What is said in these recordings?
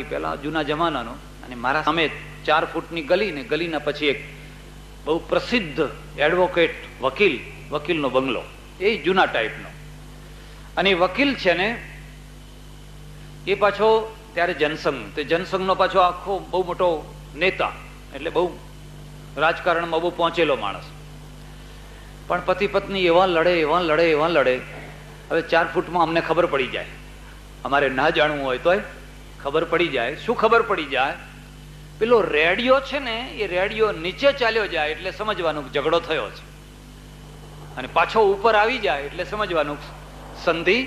પેલા જૂના જમાનાનો, અને મારા સામે 4 ફૂટની ગલી ને ગલીના પછી એક બહુ પ્રસિદ્ધ એડવોકેટ વકીલનો બંગલો, એ જૂના ટાઈપનો. અને એ વકીલ છે ને એ પાછો ત્યારે જનસંઘ, તે જનસંઘનો પાછો આખો બહુ મોટો નેતા, એટલે બહુ રાજકારણમાં બહુ પહોંચેલો માણસ. પણ પતિ પત્ની એવા લડે. હવે 4 ફૂટમાં અમને ખબર પડી જાય, અમારે ના જાણવું હોય તોય ખબર પડી જાય. શું ખબર પડી જાય? પેલો રેડિયો છે ને, એ રેડિયો નીચે ચાલ્યો જાય એટલે સમજવાનું ઝઘડો થયો છે, અને પાછો ઉપર આવી જાય એટલે સમજવાનું સંધિ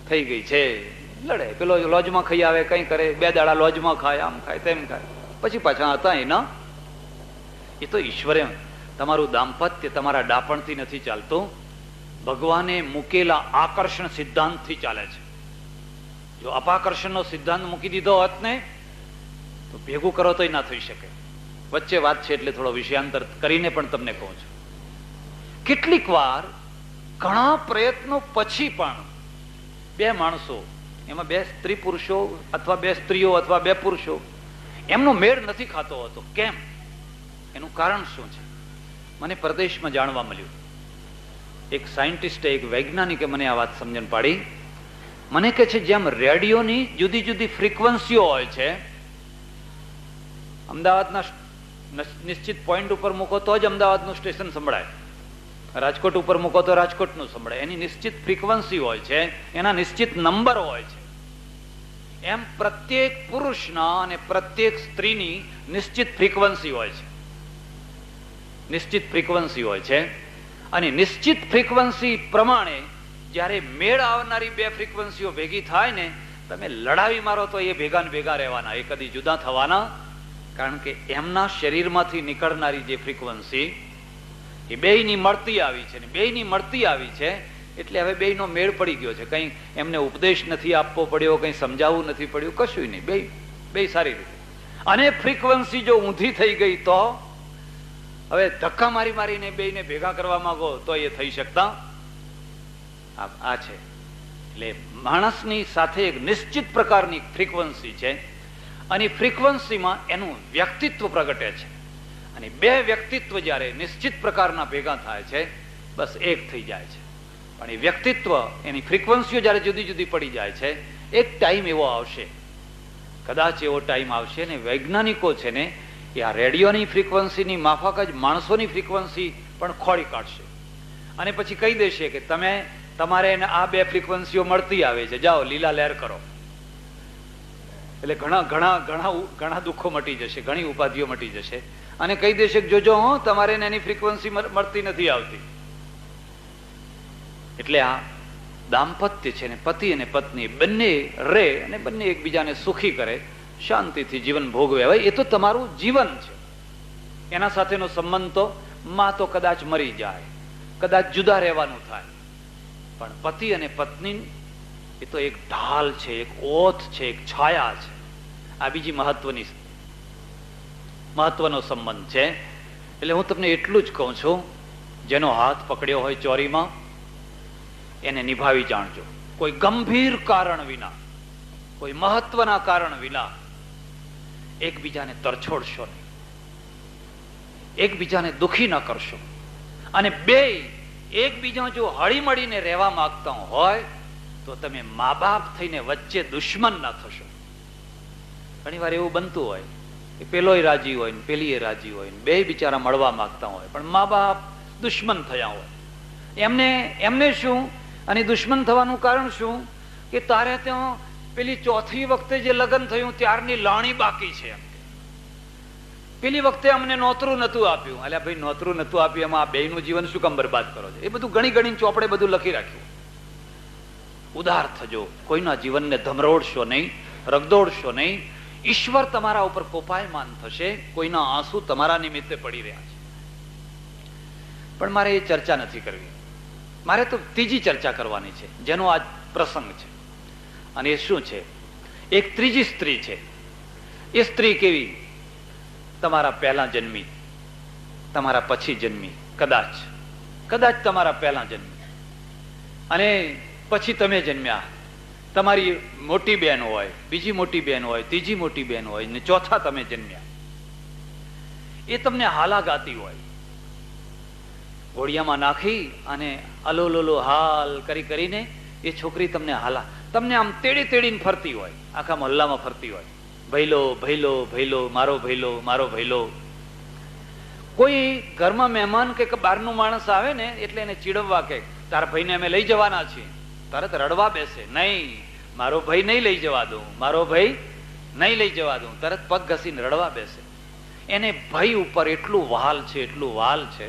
થઈ ગઈ છે. લડે, પેલો લોજમાં ખાઈ આવે, કંઈ કરે, 2 દાડા લોજમાં ખાય, આમ ખાય તેમ ખાય, પછી પાછા હતા એના. એ તો ઈશ્વરે તમારું દાંપત્ય તમારા ડાપણથી નથી ચાલતું, ભગવાને મૂકેલા આકર્ષણ સિદ્ધાંતથી ચાલે છે. જો અપાકર્ષણનો સિદ્ધાંત મૂકી દીધો હોત ને તો ભેગું કરો તોય ના થઈ શકે. વચ્ચે વાત છે એટલે થોડો વિષયાંતર કરીને પણ તમને કહું છું. કેટલીક વાર ઘણા પ્રયત્નો પછી પણ 2 માણસો, એમાં 2 સ્ત્રી પુરુષો અથવા 2 સ્ત્રીઓ અથવા 2 પુરુષો, એમનો મેળ નથી ખાતો હોતો. કેમ? એનું કારણ શું છે? મને પરદેશમાં જાણવા મળ્યું. એક સાયન્ટિસ્ટે, એક વૈજ્ઞાનિકે મને આ વાત સમજણ પાડી. મને કહે છે જેમ રેડિયોની જુદી જુદી ફ્રીક્વન્સીઓ હોય છે, અમદાવાદના નિશ્ચિત પોઈન્ટ ઉપર મૂકો તો જ અમદાવાદનું સ્ટેશન સંભળાય, રાજકોટ ઉપર મૂકો તો રાજકોટનું સંભળાય. એની નિશ્ચિત ફ્રીક્વન્સી હોય છે, એના નિશ્ચિત નંબર હોય છે. એમ પ્રત્યેક પુરુષના અને પ્રત્યેક સ્ત્રીની નિશ્ચિત ફ્રીક્વન્સી હોય છે, નિશ્ચિત ફ્રીક્વન્સી હોય છે. અને નિશ્ચિત ફ્રીક્વન્સી પ્રમાણે જ્યારે મેળ આવનારી 2 ફ્રીક્વન્સીઓ ભેગી થાય ને, તમે લડાવી મારો તો એ ભેગા ને ભેગા રહેવાના, એ કદી જુદા થવાના. કારણ કે એમના શરીરમાંથી નીકળનારી જે ફ્રીક્વન્સી એ બેયની મળતી આવી છે, ને બેયની મળતી આવી છે એટલે હવે બેયનો મેળ પડી ગયો છે. કંઈ એમને ઉપદેશ નથી આપવો પડ્યો, કંઈ સમજાવવું નથી પડ્યું, કશું નહીં. બેય સારી રીતે. અને ફ્રીક્વન્સી જો ઊંધી થઈ ગઈ તો હવે ધક્કા મારીને બેયને ભેગા કરવા માંગો તો એ થઈ શકતા આ છે. એટલે માણસની સાથે એક નિશ્ચિત પ્રકારની ફ્રીક્વન્સી છે, અને ફ્રીક્વન્સીમાં એનું વ્યક્તિત્વ પ્રગટે છે. અને 2 વ્યક્તિત્વ જ્યારે નિશ્ચિત પ્રકારના ભેગા થાય છે, બસ એક થઈ જાય છે. પણ એ વ્યક્તિત્વ, એની ફ્રીક્વન્સીઓ જ્યારે જુદી જુદી પડી જાય છે, એક ટાઈમ એવો આવશે, કદાચ એવો ટાઈમ આવશે ને વૈજ્ઞાનિકો છે ને એ આ રેડિયોની ફ્રીક્વન્સીની માફક જ માણસોની ફ્રીક્વન્સી પણ ખોળી કાઢશે. અને પછી કહી દેશે કે તમારે આ 2 ફ્રીક્વન્સીઓ મળતી આવે છે, જાઓ લીલા લહેર કરો. એટલે ઘણા દુઃખો મટી જશે, ઘણી ઉપાધિઓ મટી જશે. અને કહી દેશે કે જોજો હો, તમારે એની ફ્રીક્વન્સી મળતી નથી આવતી. એટલે આ દાંપત્ય છે ને, પતિ અને પત્ની બંને રહે અને બંને એકબીજાને સુખી કરે, શાંતિથી જીવન ભોગવે. હવે એ તો તમારું જીવન છે, એના સાથેનો સંબંધ તો માં તો કદાચ મરી જાય, કદાચ જુદા રહેવાનું થાય, પણ પતિ અને પત્ની એ તો એક ઢાલ છે, એક ઓથ છે, એક છાયા છે. આ બીજી મહત્વનો સંબંધ છે. એટલે હું તમને એટલું જ કહું છું, જેનો હાથ પકડ્યો હોય ચોરીમાં એને નિભાવી જાણજો. કોઈ ગંભીર કારણ વિના, કોઈ મહત્વના કારણ વિના એકબીજાને તરછોડશો નહીં, એકબીજાને દુખી ન કરશો. અને 2 એકબીજા જો હળી મળીને રહેવા માંગતા હોય તો તમે મા બાપ થઈને વચ્ચે દુશ્મન ના થશો. ઘણી વાર એવું બનતું હોય કે પેલોય રાજી હોય ને પેલીએ રાજી હોય ને 2 બિચારા મળવા માંગતા હોય, પણ મા બાપ દુશ્મન થયા હોય. એમને શું? અને દુશ્મન થવાનું કારણ શું? કે તારે ત્યાં પેલી 4થી વખતે જે લગ્ન થયું ત્યારની લાણી બાકી છે. પેલી વખતે અમને નોતરું નતું આપ્યું. અલ્યા ભાઈ, નોતરું નતું આપ્યું એમાં આ 2નું જીવન શું કામ બરબાદ કરો છો? એ બધું ગણી ચોપડે બધું લખી રાખ્યું. ઉદાર થજો, કોઈના જીવનને ધમરોડશો નહીં, રગદોડશો નહીં. ઈશ્વર તમારા ઉપર કોપાયમાન થશે, કોઈના આંસુ તમારા નિમિત્તે પડી રહ્યા છે. પણ મારે એ ચર્ચા નથી કરવી. મારે તો ત્રીજી ચર્ચા કરવાની છે, જેનો આજ પ્રસંગ છે. અને એ શું છે? એક ત્રીજી સ્ત્રી છે. એ સ્ત્રી કેવી? તમારા પહેલા જન્મી, તમારા પછી જન્મી, કદાચ તમારા પહેલા જન્મી અને પછી તમે જન્મ્યા, તમારી મોટી બેન હોય, બીજી મોટી બેન હોય, ત્રીજી મોટી બેન હોય ને ચોથા તમે જન્મ્યા, એ તમને હાલા ગાતી હોય, ઘોડિયામાં નાખી અને અલોલોલો હાલ કરી કરીને એ છોકરી તમને હાલા, તમને આમ તેડી તેડીને ફરતી હોય, આખા મહલ્લામાં ફરતી હોય, ભૈલો ભૈલો ભૈલો, મારો ભૈલો મારો ભૈલો. કોઈ ઘરમાં મહેમાન કે બહારનું માણસ આવે ને એટલે એને ચીડવવા કે તારા ભાઈને અમે લઈ જવાના છીએ, તરત રડવા બેસે, નહીં મારો ભાઈ નહીં લઈ જવા દઉં, મારો ભાઈ નહીં લઈ જવા દઉં, તરત પગ ઘસીને રડવા બેસે. એને ભાઈ ઉપર એટલું વહાલ છે, એટલું વહાલ છે,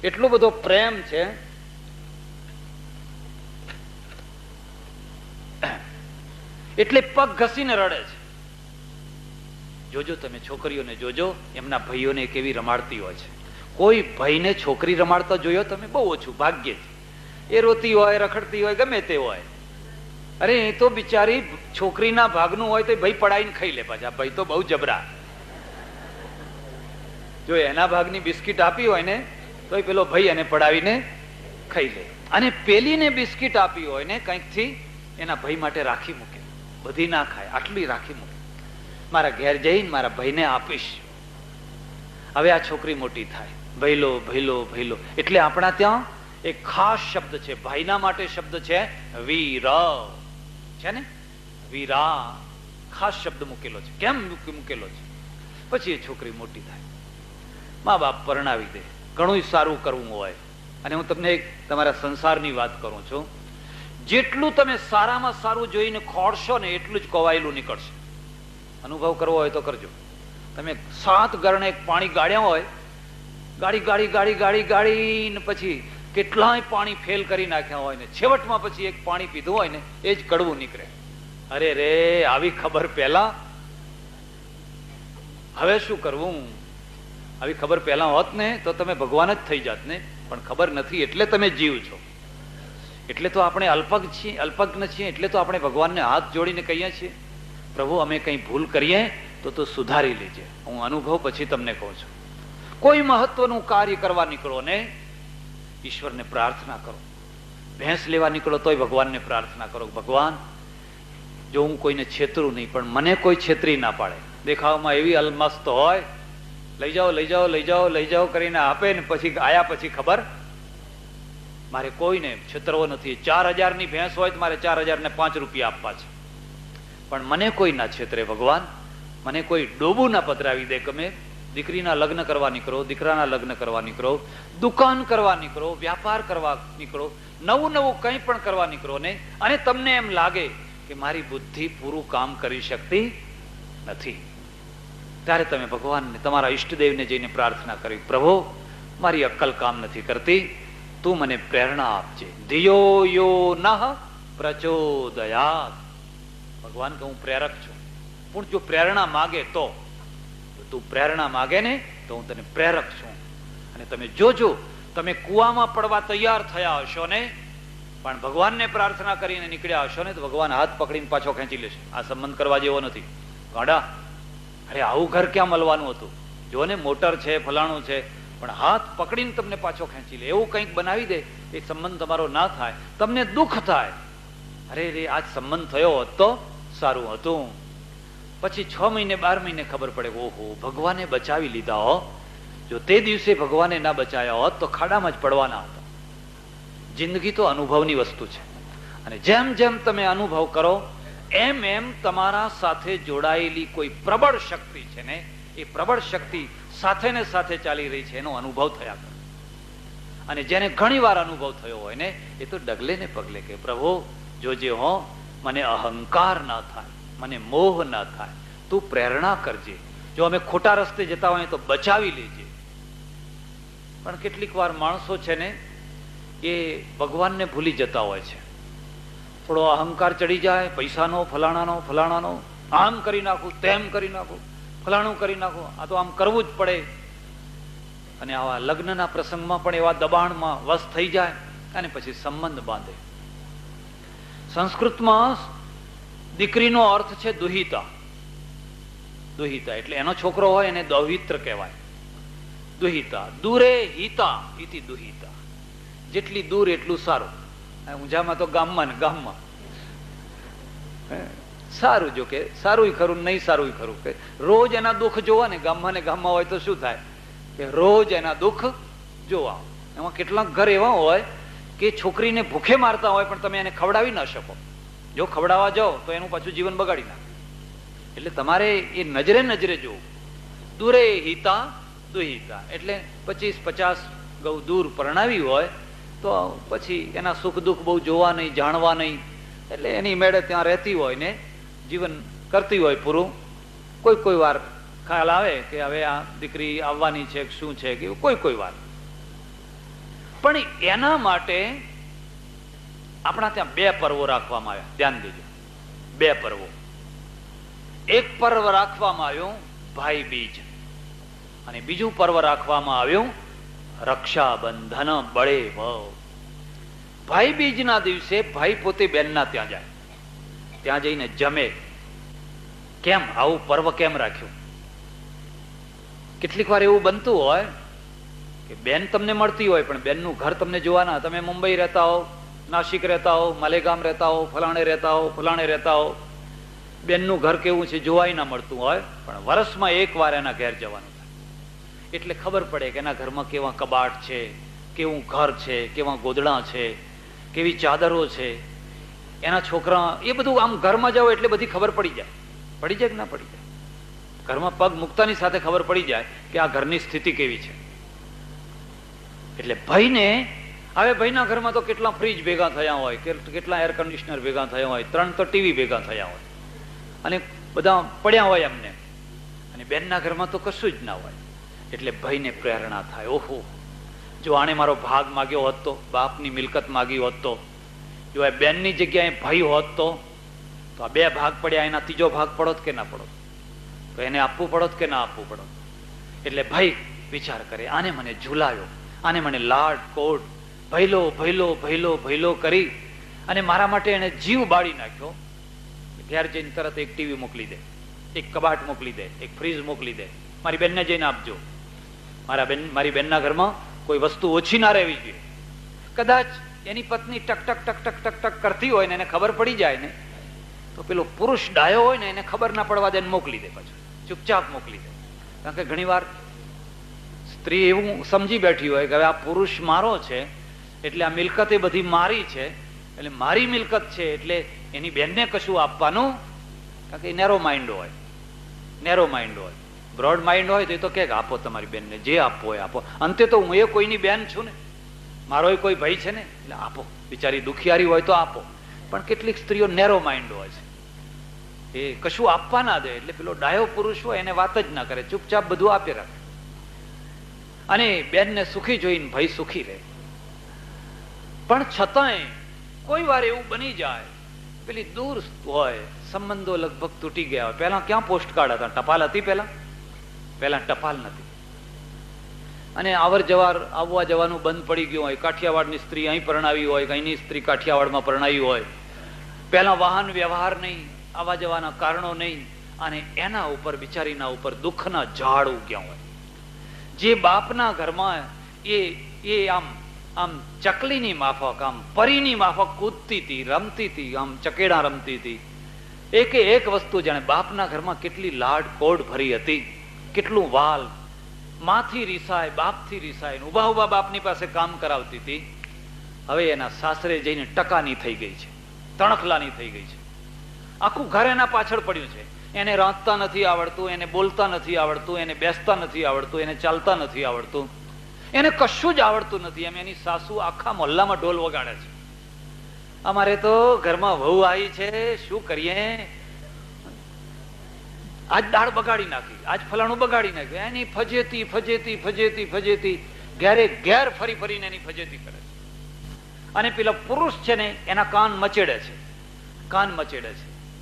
એટલો બધો પ્રેમ છે, એટલે પગ ઘસીને રડે છે. જોજો તમે છોકરીઓને જોજો, એમના ભાઈઓને કેવી રમાડતી હોય છે. કોઈ ભાઈને છોકરી રમાડતા જોયો તમે? બહુ ઓછું, ભાગ્યે જ. એ રોતી હોય, રખડતી હોય, ગમે તે હોય, અરે એ તો બિચારી છોકરીના ભાગનું હોય તો ભાઈ પડાવીને ખાઈ લે. પાછા ભાઈ તો બહુ જબરા, જો એના ભાગની બિસ્કીટ આપી હોય ને તો પેલો ભાઈ એને પડાવીને ખાઈ લે, અને પેલીને બિસ્કીટ આપી હોય ને કંઈકથી એના ભાઈ માટે રાખી મૂકે, બધી ના ખાય, આટલી રાખી મૂકે, મારા ઘેર જઈને મારા ભાઈને આપીશ. હવે આ છોકરી મોટી થાય, ભૈલો ભૈલો ભૈલો. એટલે આપણા ત્યાં એક ખાસ શબ્દ છે ભાઈના માટે, શબ્દ છે વીર, છે ને, વીરા, ખાસ શબ્દ મૂકેલો છે. કેમ મૂકેલો છે? પછી એ છોકરી મોટી થાય, મા બાપ પરણાવી દે, ઘણું સારું કરવું હોય. અને હું તમને એક તમારા સંસારની વાત કરું છું, જેટલું તમે સારામાં સારું જોઈને ખોડશો ને એટલું જ કોવાયેલું નીકળશે. અનુભવ કરવો હોય તો કરજો. તમે 7 ગરણે પાણી ગાળ્યા હોય, ગાડી ગાડી ગાડી ગાડી ગાડી ને પછી કેટલાય પાણી ફેલ કરી નાખ્યા હોય ને છેવટમાં પછી એક પાણી પીધું હોય ને એ જ કડવું નીકળે. અરે રે, આવી ખબર પહેલા, હવે શું કરવું? આવી ખબર પહેલા હોત ને તો તમે ભગવાન જ થઈ જાત ને, પણ ખબર નથી એટલે તમે જીવ છો. એટલે તો આપણે અલ્પજ્ઞ છીએ, અલ્પજ્ઞ છીએ, એટલે તો આપણે ભગવાનને હાથ જોડીને કહીએ છીએ, પ્રભુ અમે કંઈ ભૂલ કરીએ તો સુધારી લેજે. હું અનુભવ પછી તમને કહું છું. કોઈ મહત્વનું કાર્ય કરવા નીકળો ને ઈશ્વરને પ્રાર્થના કરો. ભેંસ લેવા નીકળો તોય ભગવાનને પ્રાર્થના કરો, ભગવાન જો હું કોઈને છેતરું નહીં, પણ મને કોઈ છેતરી ના પાડે. દેખાવમાં એવી અલમસ્ત હોય, લઈ જાઓ લઈ જાઓ લઈ જાઓ લઈ જાઓ કરીને આપે ને પછી આયા પછી ખબર મારે કોઈને છેતરવો નથી. 4000 ની ભેંસ હોય તો મારે 4005 રૂપિયા આપવા છે, પણ મને કોઈ ના છેતરે ભગવાન, મને કોઈ ડોબું ના પધરાવી દે. ગમે દીકરીના લગ્ન કરવા નીકળો, દીકરાના લગ્ન કરવા નીકળો, દુકાન કરવા નીકળો, વ્યાપાર કરવા નીકળો, નવું નવું કંઈ પણ કરવા નીકળો ને, અને તમને એમ લાગે કે મારી બુદ્ધિ પૂરું કામ કરી શકતી નથી, ત્યારે તમે ભગવાનને, તમારા ઈષ્ટદેવને જઈને પ્રાર્થના કરી, પ્રભુ મારી અક્કલ કામ નથી કરતી, તું મને પ્રેરણા આપજે. ધિયો યો નઃ પ્રચોદયાત. ભગવાન કે હું પ્રેરક છું, પણ જો પ્રેરણા માગે તો તું પ્રેરણા માગે ને તો હું તને પ્રેરક છું. અને તમે જોજો, તમે કુવામાં પડવા તૈયાર થયા હશો ને, પણ ભગવાનને પ્રાર્થના કરીને નીકળ્યા હશો ને તો ભગવાન હાથ પકડીને પાછો ખેંચી લેશે. આ સંબંધ કરવા જેવો નથી. ગાડા, અરે આવું ઘર ક્યાં મળવાનું હતું? જો ને મોટર છે, ફલાણું છે, પણ હાથ પકડીને તમને પાછો ખેંચી લે. એવું કંઈક બનાવી દે એ સંબંધ તમારો ના થાય, તમને દુઃખ થાય. અરે રે, આજ સંબંધ થયો હોત તો સારું હતું. પછી 6 મહિને 12 મહિને ખબર પડે, ઓહો ભગવાને બચાવી લીધા હો. જો તે દિવસે ભગવાને ના બચાવ્યા હોત તો ખાડામાં જ પડવાના હતા. જિંદગી તો અનુભવની વસ્તુ છે, અને જેમ જેમ તમે અનુભવ કરો એમ એમ તમારા સાથે જોડાયેલી કોઈ પ્રબળ શક્તિ છે ને, એ પ્રબળ શક્તિ સાથે ને સાથે ચાલી રહી છે એનો અનુભવ થયા કરે. અને જેને ઘણી વાર અનુભવ થયો હોય ને એ તો ડગલે ને પગલે કે પ્રભુ જોજે હો, મને અહંકાર ના થાય, મને મોહ ના થાય, તું પ્રેરણા કરજે. જો અમે ખોટા રસ્તે જતા હોય તો બચાવી લેજે. પણ કેટલીક વાર માણસો છે ને એ ભગવાનને ભૂલી જતા હોય છે. થોડો અહંકાર ચડી જાય, પૈસાનો, ફલાણાનો ફલાણાનો, આમ કરી નાખું, તેમ કરી નાખું, ફલાણું કરી નાખું, આ તો આમ કરવું જ પડે. અને આવા લગ્નના પ્રસંગમાં પણ એવા દબાણમાં વશ થઈ જાય અને પછી સંબંધ બાંધે. સંસ્કૃતમાં દીકરીનો અર્થ છે દુહિતા. દુહિતા એટલે એનો છોકરો હોય એને દૌહિત્ર કહેવાય. દુહિતા, દૂરે હિતા ઇતિ દુહિતા. જેટલી દૂર એટલું સારું. ઊંઝામાં તો ગામમાં ને ગામમાં સારું, જો કે સારું ખરું, નહીં સારું ખરું, કે રોજ એના દુઃખ જોવા ને ગામમાં હોય તો શું થાય કે રોજ એના દુઃખ જોવા. એમાં કેટલાક ઘર એવા હોય કે છોકરીને ભૂખે મારતા હોય પણ તમે એને ખવડાવી ન શકો. જો ખવડાવવા જાઓ તો એનું પાછું જીવન બગાડી નાખે. એટલે તમારે એ નજરે નજરે જોવું. દૂરે હિતા દુહિતા, એટલે 25-50 ગૌ દૂર પરણાવી હોય તો પછી એના સુખ દુઃખ બહુ જોવા નહીં, જાણવા નહીં. એટલે એની મેળે ત્યાં રહેતી હોય ને જીવન કરતી હોય પૂરું. કોઈ વાર ખ્યાલ આવે કે હવે આ દીકરી આવવાની છે, શું છે કે કોઈ વાર. પણ એના માટે આપણા ત્યાં 2 પર્વો રાખવામાં આવ્યા. ધ્યાન દેજો, 2 પર્વો. એક પર્વ રાખવામાં આવ્યું ભાઈ બીજ, અને બીજું પર્વ રાખવામાં આવ્યું રક્ષાબંધન બળે ભવ. ભાઈ બીજના દિવસે ભાઈ પોતે બહેનના ત્યાં જાય, ત્યાં જઈને જમે. કેમ આવું પર્વ કેમ રાખ્યું? કેટલીક વાર એવું બનતું હોય કે બેન તમને મળતી હોય પણ બેનનું ઘર તમને જોવાના. તમે મુંબઈ રહેતા હો, નાસિક રહેતા હો, માલેગામ રહેતા હો, ફલાણે રહેતા હો, બેનનું ઘર કેવું છે જોવાય ના મળતું હોય. પણ વર્ષમાં 1 વાર એના ઘેર જવાનું થાય, એટલે ખબર પડે કે એના ઘરમાં કેવા કબાટ છે, કેવું ઘર છે, કેવા ગોદડા છે, કેવી ચાદરો છે, એના છોકરા, એ બધું આમ ઘરમાં જાઓ એટલે બધી ખબર પડી જાય. પડી જાય કે ના પડી જાય? ઘરમાં પગ મૂકતાની સાથે ખબર પડી જાય કે આ ઘરની સ્થિતિ કેવી છે. એટલે ભાઈને, હવે ભાઈના ઘરમાં તો કેટલા ફ્રીજ ભેગા થયા હોય, કેટલા એર કન્ડિશનર ભેગા થયા હોય, 3 તો ટીવી ભેગા થયા હોય, અને બધા પડ્યા હોય એમને. અને બેનના ઘરમાં તો કશું જ ના હોય. એટલે ભાઈને પ્રેરણા થાય, ઓહો, જો આણે મારો ભાગ માગ્યો હોત તો, બાપની મિલકત માગી હોત તો, જો આ બેનની જગ્યાએ ભાઈ હોત તો આ 2 ભાગ પડ્યા, એના 3જો ભાગ પડોત કે ના પડોત, તો એને આપવું પડોત કે ના આપવું પડોત. એટલે ભાઈ વિચાર કરે, આને મને ઝૂલાયો, આને મને લાડ કોટ ભૈલો કરી અને મારા માટે એને જીવ બાળી નાખ્યો. ઘેર જઈને તરત એક ટીવી મોકલી દે, એક કબાટ મોકલી દે, એક ફ્રીજ મોકલી દે, મારી બેનને જઈને આપજો. મારી બેનના ઘરમાં કોઈ વસ્તુ ઓછી ના રહેવી જોઈએ. કદાચ એની પત્ની ટક ટક ટક ટક ટક ટક કરતી હોય ને એને ખબર પડી જાય ને તો પેલો પુરુષ ડાયો હોય ને એને ખબર ના પડવા દે, મોકલી દે, પાછું ચૂપચાપ મોકલી દે. કારણ કે ઘણી વાર સ્ત્રી એવું સમજી બેઠી હોય કે હવે આ પુરુષ મારો છે એટલે આ મિલકત એ બધી મારી છે, એટલે મારી મિલકત છે એટલે એની બેનને કશું આપવાનું. કારણ કે નેરો માઇન્ડ હોય, બ્રોડ માઇન્ડ હોય તો એ તો કે આપો તમારી બેનને, જે આપવો હોય આપો. અંતે તો હું એ કોઈની બેન છું ને, મારો કોઈ ભાઈ છે ને, એટલે આપો. બિચારી દુખિયારી હોય તો આપો. પણ કેટલીક સ્ત્રીઓ નેરો માઇન્ડ હોય છે, એ કશું આપવા ના દે. એટલે પેલો ડાયો પુરુષ હોય એને વાત જ ના કરે, ચૂપચાપ બધું આપે રાખે. અને બેનને સુખી જોઈને ભાઈ સુખી રહે. પણ છતાંય કોઈ વાર એવું બની જાય, પેલી દૂર હોય, સંબંધો લગભગ તૂટી ગયા હોય. પહેલા ક્યાં પોસ્ટ કાર્ડ હતા? ટપાલ હતી પહેલા ટપાલ નથી. અને આવવા જવાનું બંધ પડી ગયું હોય. કાઠિયાવાડની સ્ત્રી અહીં પરણાવી હોય, અહીંની સ્ત્રી કાઠિયાવાડમાં પરણાવી હોય. પહેલા વાહન વ્યવહાર નહીં, આવવા જવાના કારણો નહીં, અને એના ઉપર બિચારીના ઉપર દુઃખના ઝાડ ઉગ્યા હોય. જે બાપના ઘરમાં એ આમ ચકલીની માફક, આમ પરીની માફક કૂદતી હતી, રમતી હતી, આમ ચકેડા રમતી હતી. એક વસ્તુ જાણે બાપના ઘરમાં કેટલી લાડ કોડ ભરી હતી, કેટલું વાલ, માથી રીસાય, બાપથી રીસાય, ઉભા બાપની પાસે કામ કરાવતી હતી. હવે એના સાસરે જઈને ટકાની થઈ ગઈ છે, તણખલાની થઈ ગઈ છે. આખું ઘર એના પાછળ પડ્યું છે. એને રાંધતા નથી આવડતું, એને બોલતા નથી આવડતું, એને બેસતા નથી આવડતું, એને ચાલતા નથી આવડતું, એને કશું જ આવડતું નથી. એમ એની સાસુ આખા મોહલ્લામાં ઢોલ વગાડે છે, અમારે તો ઘરમાં વહુ આવી છે, શું કરીએ, આજ દાળ બગાડી નાખી, આજ ફલાણું બગાડી નાખ્યું. એની ફજેતી ઘેર ફરીને એની ફજેતી કરે છે. અને પેલા પુરુષ છે ને એના કાન મચેડે છે.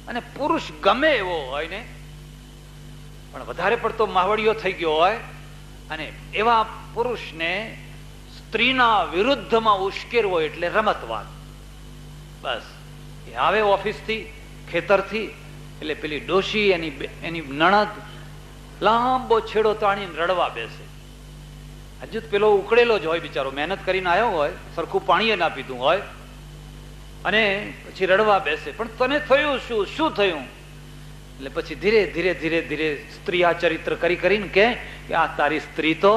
અને પુરુષ ગમે એવો હોય ને, પણ વધારે પડતો માવડિયો થઈ ગયો હોય, અને એવા પુરુષને સ્ત્રીના વિરુદ્ધમાં ઉશ્કેરવો એટલે રમતવાદ. બસ એ આવે ઓફિસથી, ખેતરથી, એટલે પેલી ડોશી એની નણદ લાંબો છેડો તાણીને રડવા બેસે. હજુ પેલો ઉકળેલો જ હોય બિચારો, મહેનત કરીને આવ્યો હોય, સરખું પાણીએ ના પીધું હોય, અને પછી રડવા બેસે, પણ તને થયું શું, શું થયું? એટલે પછી ધીરે ધીરે ધીરે ધીરે સ્ત્રી આ ચરિત્ર કરીને કે આ તારી સ્ત્રી તો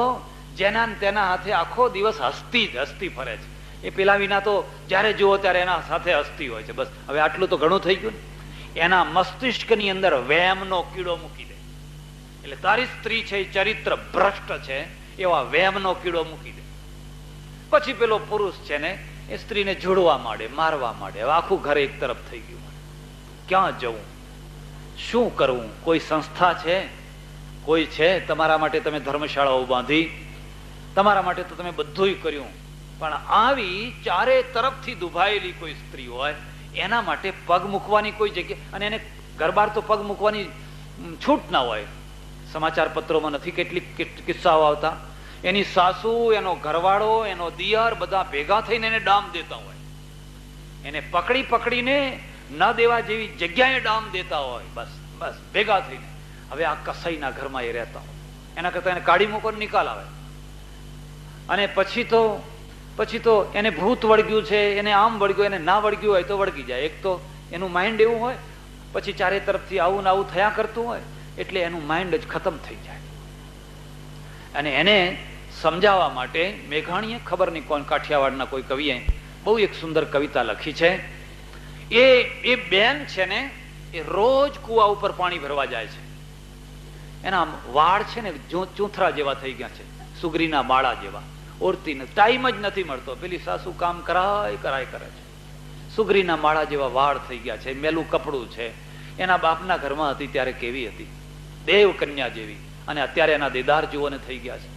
જેના તેના હાથે આખો દિવસ હસતી જ હસતી ફરે છે. એ પેલા વિના તો જ્યારે જુઓ ત્યારે એના સાથે હસતી હોય છે. બસ હવે આટલું તો ઘણું થઈ ગયું ને. એના મસ્તિષ્કની અંદર વેમનો કીડો મૂકી દે. એટલે તારી સ્ત્રી છે એ ચરિત્ર ભ્રષ્ટ છે એવા વેમનો કીડો મૂકી દે. પછી પેલો પુરુષ છે ને એ સ્ત્રીને જોડવા માંડે, મારવા માંડે. હવે આખું ઘર એક તરફ થઈ ગયું. ક્યાં જવું, શું કરવું? કોઈ સંસ્થા છે, કોઈ છે તમારા માટે? તમે ધર્મશાળાઓ બાંધી, તમારા માટે તો તમે બધું કર્યું, પણ આવી ચારે તરફથી દુભાયેલી કોઈ સ્ત્રી હોય એના માટે પગ મૂકવાની કોઈ જગ્યા, અને એને ઘરબાર તો પગ મૂકવાની છૂટ ના હોય. સમાચાર પત્રોમાં નથી કેટલીક કિસ્સાઓ આવતા? એની સાસુ, એનો ઘરવાળો, એનો દિયર બધા ભેગા થઈને એને ડામ દેતા હોય. એને પકડીને ન દેવા જેવી જગ્યાએ ડામ દેતા હોય. બસ બસ ભેગા થઈને. હવે આ કસાઈના ઘરમાં એ રહેતા હોય. એના કરતા એને કાઢી મૂકો, નિકાલ આવે. અને પછી તો એને ભૂત વળગ્યું છે, એને આમ વળગ્યું, એને ના વળગ્યું હોય તો વળગી જાય. એક તો એનું માઇન્ડ એવું હોય, પછી ચારે તરફથી આવું ને આવું થયા કરતું હોય, એટલે એનું માઇન્ડ જ ખતમ થઈ જાય. અને એને સમજાવવા માટે મેઘાણીએ, ખબર નહીં કોણ, કાઠિયાવાડના કોઈ કવિએ બહુ એક સુંદર કવિતા લખી છે. એ બેન છે ને એ રોજ કુવા ઉપર પાણી ભરવા જાય છે. એના વાળ છે ને ચૂંથરા જેવા થઈ ગયા છે, સુગરીના માળા જેવા. ઓરતી ટાઈમ જ નથી મળતો. પેલી સાસુ કામ કરાય કરે છે. સુગરીના માળા જેવા વાળ થઈ ગયા છે, મેલું કપડું છે. એના બાપના ઘરમાં હતી ત્યારે કેવી હતી, દેવ કન્યા જેવી. અને અત્યારે એના દેદાર જુઓને થઈ ગયા છે.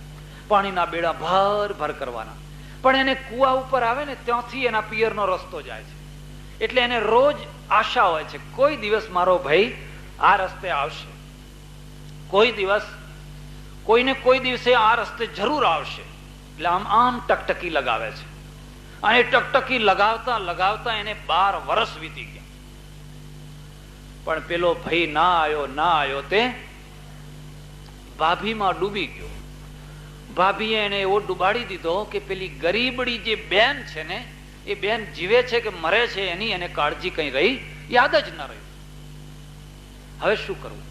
પાણીના બેડા ભર કરવાના. પણ એને કુવા ઉપર આવે ને ત્યાંથી એના પિયરનો રસ્તો જાય છે. એટલે એને રોજ આશા હોય છે, કોઈ દિવસ મારો ભાઈ આ રસ્તે આવશે, કોઈને કોઈ દિવસે આ રસ્તે જરૂર આવશે. એટલે આમ ટકટકી લગાવે છે. અને ટકટકી લગાવતા એને 12 વર્ષ વીતી ગયા. પણ પેલો ભાઈ ના આવ્યો તે ભાભીમાં ડૂબી ગયો. ભાભીએ એને એવો ડૂબાડી દીધો કે પેલી ગરીબડી જે બેન છે ને એ બેન જીવે છે કે મરે છે એની એને કાળજી કઈ રહી, યાદ જ ન રહ્યું. હવે શું કરવું?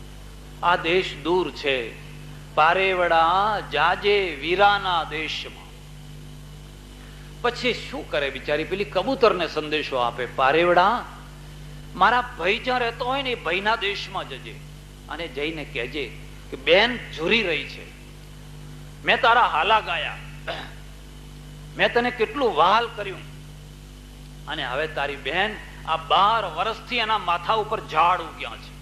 આ દેશ દૂર છે, પારેવડા જાજે વીરાના દેશમાં. પછી શું કરે બિચારી? પેલી કબૂતરને સંદેશો આપે, પારેવડા મારા ભાઈ જ્યાં રહેતો હોય ને એ ભાઈના દેશમાં જજે અને જઈને કહેજે કે બેન ઝૂરી રહી છે, મેં તારા હાલા ગાયા, મેં તને કેટલું વહાલ કર્યું, અને હવે તારી બેન આ 12 વર્ષથી એના માથા ઉપર ઝાડ ઉગ્યા છે.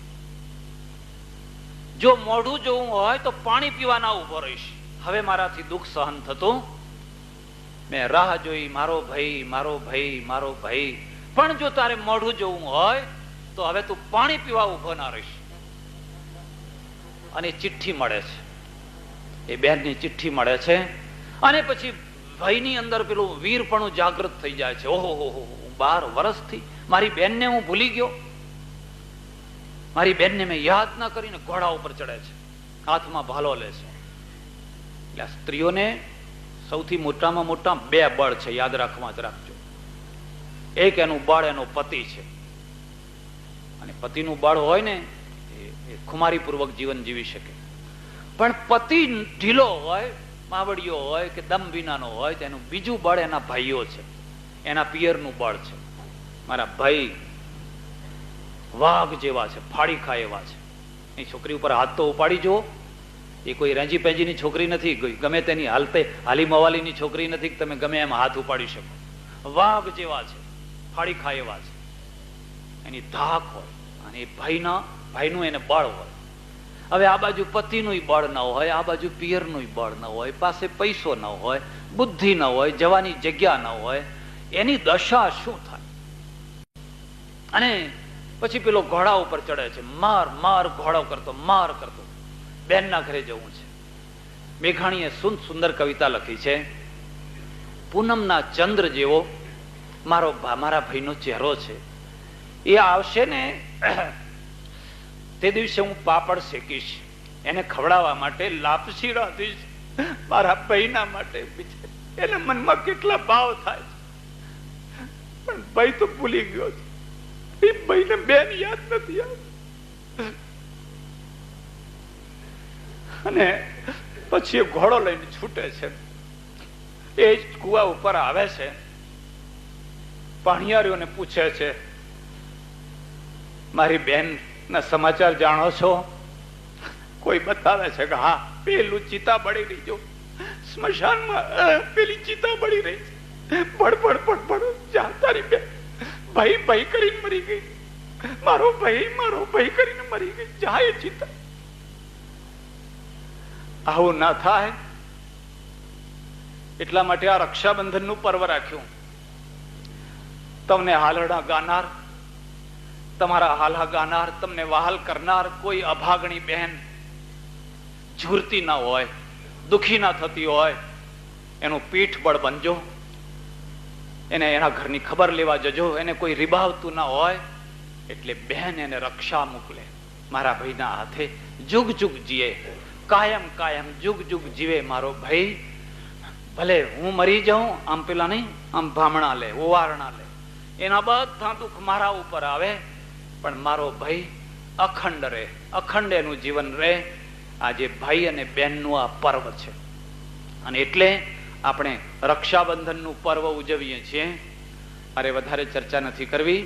જો મોઢું જોવું હોય તો પાણી પીવાના ઉભો રહીશ. હવે મારાથી દુઃખ સહન થતું, મેં રાહ જોઈ, મારો ભાઈ. પણ જો તારે મોઢું જોવું હોય તો હવે તું પાણી પીવા ઉભો ના રહીશ. અને ચિઠ્ઠી મળે છે, એ બેનની ચિઠ્ઠી મળે છે. અને પછી ભાઈની અંદર પેલું વીરપણું જાગૃત થઈ જાય છે. ઓહો 12 વર્ષથી મારી બેનને હું ભૂલી ગયો, મારી બેનને મેં યાદ ના કરીને ઘોડા ઉપર ચડે છે, હાથમાં ભાલો લે છે. એટલે સ્ત્રીઓને સૌથી મોટામાં મોટા 2 બળ છે, યાદ રાખજો. એક એનું બળ એનો પતિ છે, અને પતિનું બળ હોય ને એ ખુમારી પૂર્વક જીવન જીવી શકે. પણ પતિ ઢીલો હોય, માવડીયો હોય કે દમ વિનાનો હોય તો એનું બીજું બળ એના ભાઈઓ છે, એના પિયરનું બળ છે. મારા ભાઈ વાઘ જેવા છે, ફાડી ખાય એવા છે. એ છોકરી ઉપર હાથ તો ઉપાડી જુઓ, એ કોઈ રેંજી પેંજીની છોકરી નથી, ગમે તેની હાલી મવાલીની છોકરી નથી કે તમે ગમે એમ હાથ ઉપાડી શકો. વાઘ જેવા છે, ફાડી ખાય એવા છે. એની ધાક હોય, અને એ ભાઈનું એને બળ હોય. હવે આ બાજુ પતિનું બળ ન હોય, આ બાજુ પિયરનું બળ ન હોય, પાસે પૈસો ન હોય, બુદ્ધિ ન હોય, જવાની જગ્યા ન હોય, એની દશા શું થાય? અને પછી પેલો ઘોડા ઉપર ચડે છે, માર ઘોડો કરતો, બેનના ઘરે જવું છે. મેઘાણીએ સુંદર કવિતા લખી છે. પૂનમના ચંદ્ર જેવો મારા ભાઈનો ચહેરો છે. એ આવશે ને તે દિવસે હું પાપડ શેકીશ, એને ખવડાવવા માટે લાપસી રાંધીશ મારા ભાઈના માટે. એને મનમાં કેટલા ભાવ થાય છે. પણ ભાઈ તો ભૂલી ગયો છે. એ ભાઈને બેન યાદ નથી આવતી. અને પછી એ ઘોડો લઈને છૂટે છે. એ જ કુવા ઉપર આવે છે. પાણીયારીઓને પૂછે છે, મારી બેન ના સમાચાર જાણો છો? કોઈ બતાવે છે કે હા, પેલું ચિતા બળી રહી, જો સ્મશાનમાં પેલી ચિતા બળી રહી છે. પડપડ પડપડ જા, તારી બેન ભાઈ ભાઈ કરીને મરી ગઈ, મારો ભાઈ કરીને મરી ગઈ, જા એ ચિતા. આવું ના થાય એટલા માટે આ રક્ષાબંધન નું પર્વ રાખ્યું. તમને હાલરડા ગાનાર, તમારા હાલા ગાનાર, તમને વહાલ કરનાર કોઈ અભાગણી બહેન ઝૂરતી ના હોય, દુખી ના થતી હોય, એનું પીઠ બળ બનજો. એને એના ઘરની ખબર લેવા જજો. એને કોઈ રીબાવતું ના હોય એટલે બહેન એને રક્ષા મોકલે. મારા ભાઈના હાથે જુગ જુગ જીએ, કાયમ કાયમ જુગ જુગ જીવે મારો ભાઈ. ભલે હું મરી જાઉં, આમ પેલા નહીં, આમ ભામણા લે, ઓવારણા લે, એના બધા દુઃખ મારા ઉપર આવે, પણ મારો ભાઈ અખંડ રહે, અખંડ એનું જીવન રહે. આજે ભાઈ અને બહેનનું આ પર્વ છે. અને એટલે આપણે રક્ષાબંધનનું પર્વ ઉજવીએ છીએ. મારે વધારે ચર્ચા નથી કરવી,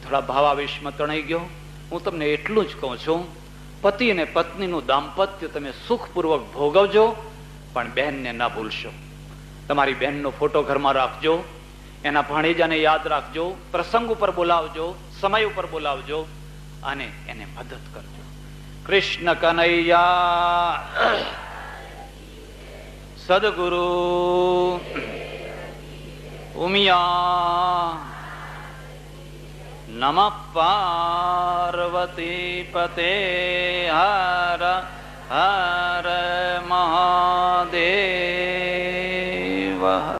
થોડા ભાવાવેશમાં તણાઈ ગયો. હું તમને એટલું જ કહું છું, પતિ અને પત્નીનું દાંપત્ય તમે સુખપૂર્વક ભોગવજો, પણ બહેનને ના ભૂલશો. તમારી બહેનનો ફોટો ઘરમાં રાખજો, એના ભાણેજાને યાદ રાખજો, પ્રસંગ ઉપર બોલાવજો, સમય ઉપર બોલાવજો અને એને મદદ કરજો. કૃષ્ણ કનૈયા સદગુરુ ઉમિયા નમઃ પાર્વતી પતે હર હર મહાદેવ.